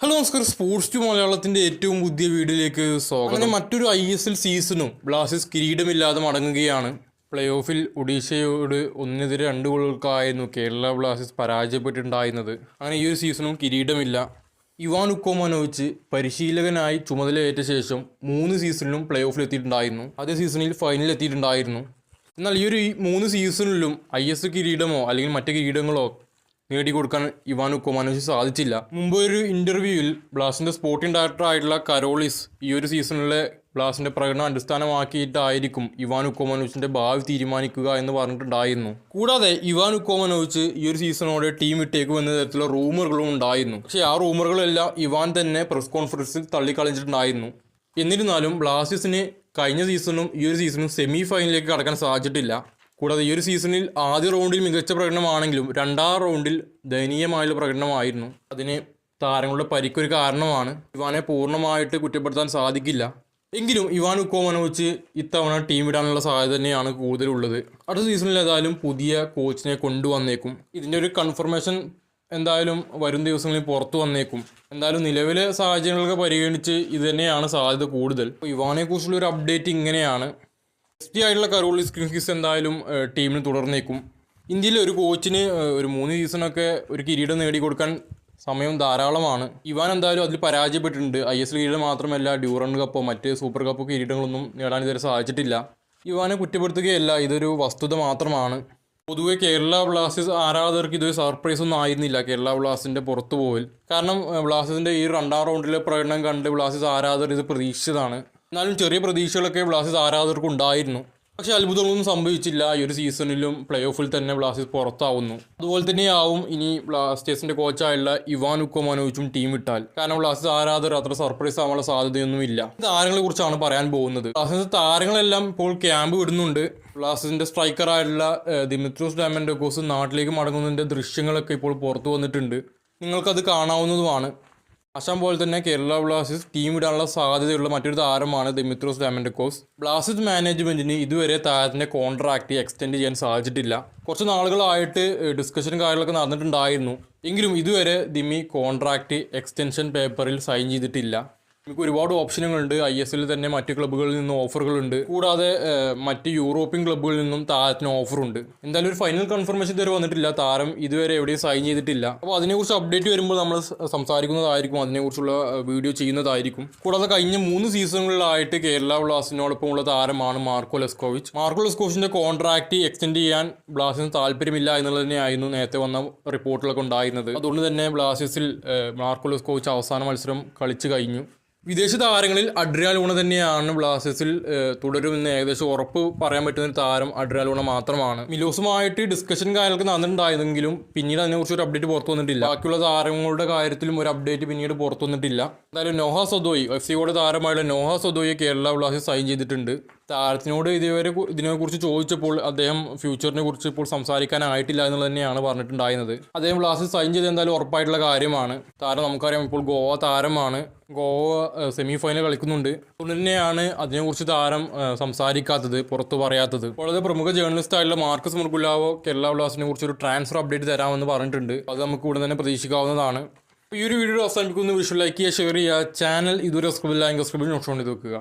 Hello നമസ്കാരം, sports to മലയാളത്തിൻ്റെ ഏറ്റവും പുതിയ വീഡിയോയിലേക്ക് സ്വാഗതം. അങ്ങനെ മറ്റൊരു ISL സീസണും ബ്ലാസ്റ്റേഴ്സ് കിരീടമില്ലാതെ മടങ്ങുകയാണ്. പ്ലേ ഓഫിൽ ഒഡീഷയോട് 1-2 ഗോളുകൾക്കായിരുന്നു കേരള ബ്ലാസ്റ്റേഴ്സ് പരാജയപ്പെട്ടിട്ടുണ്ടായിരുന്നത്. അങ്ങനെ ഈ ഒരു സീസണും കിരീടമില്ല. ഇവാൻ ഉക്കോമാനോവിച്ച് പരിശീലകനായി ചുമതലയേറ്റ ശേഷം 3 സീസണിലും പ്ലേ ഓഫിൽ എത്തിയിട്ടുണ്ടായിരുന്നു. അതേ സീസണിൽ ഫൈനലിൽ എത്തിയിട്ടുണ്ടായിരുന്നു. എന്നാൽ ഈ ഒരു 3 സീസണിലും ISL കിരീടമോ അല്ലെങ്കിൽ മറ്റ് കിരീടങ്ങളോ നേടിക്കൊടുക്കാൻ ഇവാൻ ഉക്കോമാനോവിച്ച് സാധിച്ചില്ല. മുമ്പ് ഒരു ഇൻ്റർവ്യൂവിൽ ബ്ലാസ്റ്റിൻ്റെ സ്പോർട്ടിംഗ് ഡയറക്ടർ ആയിട്ടുള്ള കരോളിസ് ഈ ഒരു സീസണിലെ ബ്ലാസ്റ്റിൻ്റെ പ്രകടനം അടിസ്ഥാനമാക്കിയിട്ടായിരിക്കും ഇവാൻ ഉക്കോമാനോവിച്ചിൻ്റെ ഭാവി തീരുമാനിക്കുക എന്ന് പറഞ്ഞിട്ടുണ്ടായിരുന്നു. കൂടാതെ ഇവാൻ ഉക്കോമാനോവിച്ച് ഈ ഒരു സീസണോടെ ടീം വിട്ടേക്കും എന്ന തരത്തിലുള്ള റൂമറുകളും ഉണ്ടായിരുന്നു. പക്ഷേ ആ റൂമറുകളെല്ലാം ഇവാൻ തന്നെ പ്രസ് കോൺഫറൻസിൽ തള്ളിക്കളഞ്ഞിട്ടുണ്ടായിരുന്നു. എന്നിരുന്നാലും ബ്ലാസ്റ്റേഴ്സിന് കഴിഞ്ഞ സീസണും ഈ ഒരു സീസണും സെമി ഫൈനലിലേക്ക് കടക്കാൻ സാധിച്ചിട്ടില്ല. കൂടാതെ ഈ ഒരു സീസണിൽ ആദ്യ റൗണ്ടിൽ മികച്ച പ്രകടനമാണെങ്കിലും രണ്ടാം റൗണ്ടിൽ ദയനീയമായുള്ള പ്രകടനമായിരുന്നു. അതിന് താരങ്ങളുടെ പരിക്കൊരു കാരണമാണ്. ഇവാനെ പൂർണ്ണമായിട്ട് കുറ്റപ്പെടുത്താൻ സാധിക്കില്ല. എങ്കിലും ഇവാൻ ഉക്കോമാനോവിച്ച് ഇത്തവണ ടീം വിടാനുള്ള സാധ്യത തന്നെയാണ് കൂടുതലുള്ളത്. അടുത്ത സീസണിൽ ഏതായാലും പുതിയ കോച്ചിനെ കൊണ്ടുവന്നേക്കും. ഇതിൻ്റെ ഒരു കൺഫർമേഷൻ എന്തായാലും വരും ദിവസങ്ങളിൽ പുറത്തു വന്നേക്കും. എന്തായാലും നിലവിലെ സാഹചര്യങ്ങളൊക്കെ പരിഗണിച്ച് ഇത് തന്നെയാണ് സാധ്യത കൂടുതൽ. ഇവാനെക്കുറിച്ചുള്ള ഒരു അപ്ഡേറ്റ് ഇങ്ങനെയാണ്. ആയിട്ടുള്ള കരോളിസ് കിങ്സ് എന്തായാലും ടീമിന് തുടർന്നേക്കും. ഇന്ത്യയിലെ ഒരു കോച്ചിന് ഒരു 3 സീസണൊക്കെ ഒരു കിരീടം നേടിക്കൊടുക്കാൻ സമയം ധാരാളമാണ്. ഇവാൻ എന്തായാലും അതിൽ പരാജയപ്പെട്ടിട്ടുണ്ട്. ISL കിരീടം മാത്രമല്ല, ഡ്യൂറൻ കപ്പോ മറ്റ് സൂപ്പർ കപ്പോ കിരീടങ്ങളൊന്നും നേടാൻ ഇതുവരെ സാധിച്ചിട്ടില്ല. ഇവാനെ കുറ്റപ്പെടുത്തുകയല്ല, ഇതൊരു വസ്തുത മാത്രമാണ്. പൊതുവെ കേരള ബ്ലാസ്റ്റേഴ്സ് ആരാധകർക്ക് ഇതൊരു സർപ്രൈസ് ഒന്നും ആയിരുന്നില്ല കേരള ബ്ലാസ്റ്റേഴ്സിൻ്റെ പുറത്തു പോകൽ. കാരണം ബ്ലാസ്റ്റേഴ്സിൻ്റെ ഈ രണ്ടാം റൗണ്ടിലെ പ്രകടനം കണ്ട് ബ്ലാസ്റ്റേഴ്സ് ആരാധകർ ഇത് പ്രതീക്ഷിച്ചതാണ്. എന്നാലും ചെറിയ പ്രതീക്ഷകളൊക്കെ ബ്ലാസ്റ്റേഴ്സ് ആരാധകർക്ക് ഉണ്ടായിരുന്നു. പക്ഷേ അത്ഭുതങ്ങളൊന്നും സംഭവിച്ചില്ല. ഈ ഒരു സീസണിലും പ്ലേ ഓഫിൽ തന്നെ ബ്ലാസ്റ്റേഴ്സ് പുറത്താവുന്നു. അതുപോലെ തന്നെയാവും ഇനി ബ്ലാസ്റ്റേഴ്സിൻ്റെ കോച്ചായുള്ള ഇവാൻ ഉക്കോമാനോവിച്ചും ടീം ഇട്ടാൽ. കാരണം ബ്ലാസ്റ്റേഴ്സ് ആരാധകർ അത്ര സർപ്രൈസ് ആവാനുള്ള സാധ്യതയൊന്നുമില്ല. താരങ്ങളെ കുറിച്ചാണ് പറയാൻ പോകുന്നത്. ബ്ലാസ്റ്റേഴ്സ് താരങ്ങളെല്ലാം ഇപ്പോൾ ക്യാമ്പ് വിടുന്നുണ്ട്. ബ്ലാസ്റ്റേഴ്സിൻ്റെ സ്ട്രൈക്കറായിട്ടുള്ള ദിമിത്രോസ് ഡയമൻഡോക്കോസ് നാട്ടിലേക്ക് മടങ്ങുന്നതിൻ്റെ ദൃശ്യങ്ങളൊക്കെ ഇപ്പോൾ പുറത്തു വന്നിട്ടുണ്ട്. നിങ്ങൾക്കത് കാണാവുന്നതുമാണ്. അശാം പോലെ തന്നെ കേരള ബ്ലാസ്റ്റേഴ്സ് ടീം ഇടാനുള്ള സാധ്യതയുള്ള മറ്റൊരു താരമാണ് ദിമിത്രോസ് ഡയമൻഡോക്കോസ്. ബ്ലാസ്റ്റേഴ്സ് മാനേജ്മെൻറ്റിന് ഇതുവരെ താരത്തിൻ്റെ കോൺട്രാക്റ്റ് എക്സ്റ്റെൻഡ് ചെയ്യാൻ സാധിച്ചിട്ടില്ല. കുറച്ച് നാളുകളായിട്ട് ഡിസ്കഷനും കാര്യങ്ങളൊക്കെ നടന്നിട്ടുണ്ടായിരുന്നു. എങ്കിലും ഇതുവരെ ദിമി കോൺട്രാക്റ്റ് എക്സ്റ്റൻഷൻ പേപ്പറിൽ സൈൻ ചെയ്തിട്ടില്ല. നമുക്ക് ഒരുപാട് ഓപ്ഷനുകളുണ്ട്. ISL തന്നെ മറ്റ് ക്ലബ്ബുകളിൽ നിന്നും ഓഫറുകളുണ്ട്. കൂടാതെ മറ്റ് യൂറോപ്യൻ ക്ലബ്ബുകളിൽ നിന്നും താരത്തിന് ഓഫറുണ്ട്. എന്തായാലും ഒരു ഫൈനൽ കൺഫർമേഷൻ ഇതുവരെ വന്നിട്ടില്ല. താരം ഇതുവരെ എവിടെയും സൈൻ ചെയ്തിട്ടില്ല. അപ്പോൾ അതിനെക്കുറിച്ച് അപ്ഡേറ്റ് വരുമ്പോൾ നമ്മൾ സംസാരിക്കുന്നതായിരിക്കും, അതിനെക്കുറിച്ചുള്ള വീഡിയോ ചെയ്യുന്നതായിരിക്കും. കൂടാതെ കഴിഞ്ഞ 3 സീസണുകളിലായിട്ട് കേരള ബ്ലാസ്റ്റേഴ്സിനോടൊപ്പമുള്ള താരമാണ് മാർക്കോ ലെസ്കോവിച്ച്. മാർക്കോ ലെസ്കോവിച്ചിൻ്റെ കോൺട്രാക്റ്റ് എക്സ്റ്റെൻഡ് ചെയ്യാൻ ബ്ലാസ്റ്റേഴ്സിന് താല്പര്യമില്ല എന്നുള്ളത് തന്നെയായിരുന്നു നേരത്തെ വന്ന റിപ്പോർട്ടുകളൊക്കെ ഉണ്ടായിരുന്നത്. അതുകൊണ്ട് തന്നെ ബ്ലാസ്റ്റേഴ്സിൽ മാർക്കോ ലെസ്കോവിച്ച് അവസാന മത്സരം കളിച്ചു കഴിഞ്ഞു. വിദേശ താരങ്ങളിൽ അഡ്രിയാൻ ലൂണ തന്നെയാണ് ബ്ലാസ്റ്റേഴ്സിൽ തുടരുമെന്ന് ഏകദേശം ഉറപ്പ് പറയാൻ പറ്റുന്ന ഒരു താരം അഡ്രിയാൻ ലൂണ മാത്രമാണ്. മിലോസുമായിട്ട് ഡിസ്കഷൻ കാര്യങ്ങളൊക്കെ നടന്നിട്ടുണ്ടായിരുന്നെങ്കിലും പിന്നീട് അതിനെക്കുറിച്ച് ഒരു അപ്ഡേറ്റ് പുറത്തു വന്നിട്ടില്ല. ബാക്കിയുള്ള താരങ്ങളുടെ കാര്യത്തിലും ഒരു അപ്ഡേറ്റ് പിന്നീട് പുറത്തു വന്നിട്ടില്ല. എന്തായാലും നോഹ സൊദോയി, FC താരമായുള്ള നോഹ സൊദോയെ കേരള ബ്ലാസ്റ്റേഴ്സ് സൈൻ ചെയ്തിട്ടുണ്ട്. താരത്തിനോട് ഇതിനെക്കുറിച്ച് ചോദിച്ചപ്പോൾ അദ്ദേഹം ഫ്യൂച്ചറിനെ കുറിച്ച് ഇപ്പോൾ സംസാരിക്കാനായിട്ടില്ല എന്നുള്ളത് തന്നെയാണ് പറഞ്ഞിട്ടുണ്ടായിരുന്നത്. അദ്ദേഹം ബ്ലാസ്റ്റേഴ്സ് സൈൻ ചെയ്ത് എന്തായാലും ഉറപ്പായിട്ടുള്ള കാര്യമാണ്. താരം നമുക്കറിയാം ഇപ്പോൾ ഗോവ താരമാണ്. ഗോവ സെമി ഫൈനൽ കളിക്കുന്നുണ്ട്. അതുകൊണ്ട് തന്നെയാണ് അതിനെക്കുറിച്ച് താരം സംസാരിക്കാത്തത്, പുറത്തു പറയാത്തത്. വളരെ പ്രമുഖ ജേർണലിസ്റ്റ് ആയിട്ടുള്ള മാർക്കസ് മുർഗുലാവോ കേരള ബ്ലാസ്റ്റേഴ്സിനെ കുറിച്ച് ഒരു ട്രാൻസ്ഫർ അപ്ഡേറ്റ് തരാമെന്ന് പറഞ്ഞിട്ടുണ്ട്. അത് നമുക്ക് ഇവിടെ തന്നെ പ്രതീക്ഷിക്കാവുന്നതാണ്. ഈ ഒരു വീഡിയോ അവസാനിപ്പിക്കുന്ന വിഷ്വൽ ലൈക്ക് ചെയ്യുക, ഷെയർ ചെയ്യുക. ചാനൽ ഇതുവരെ സബ്സ്ക്രൈബ് ഇല്ലെങ്കിൽ സബ്സ്ക്രൈബ് നോട്ട് ചെയ്ത് വെക്കുക.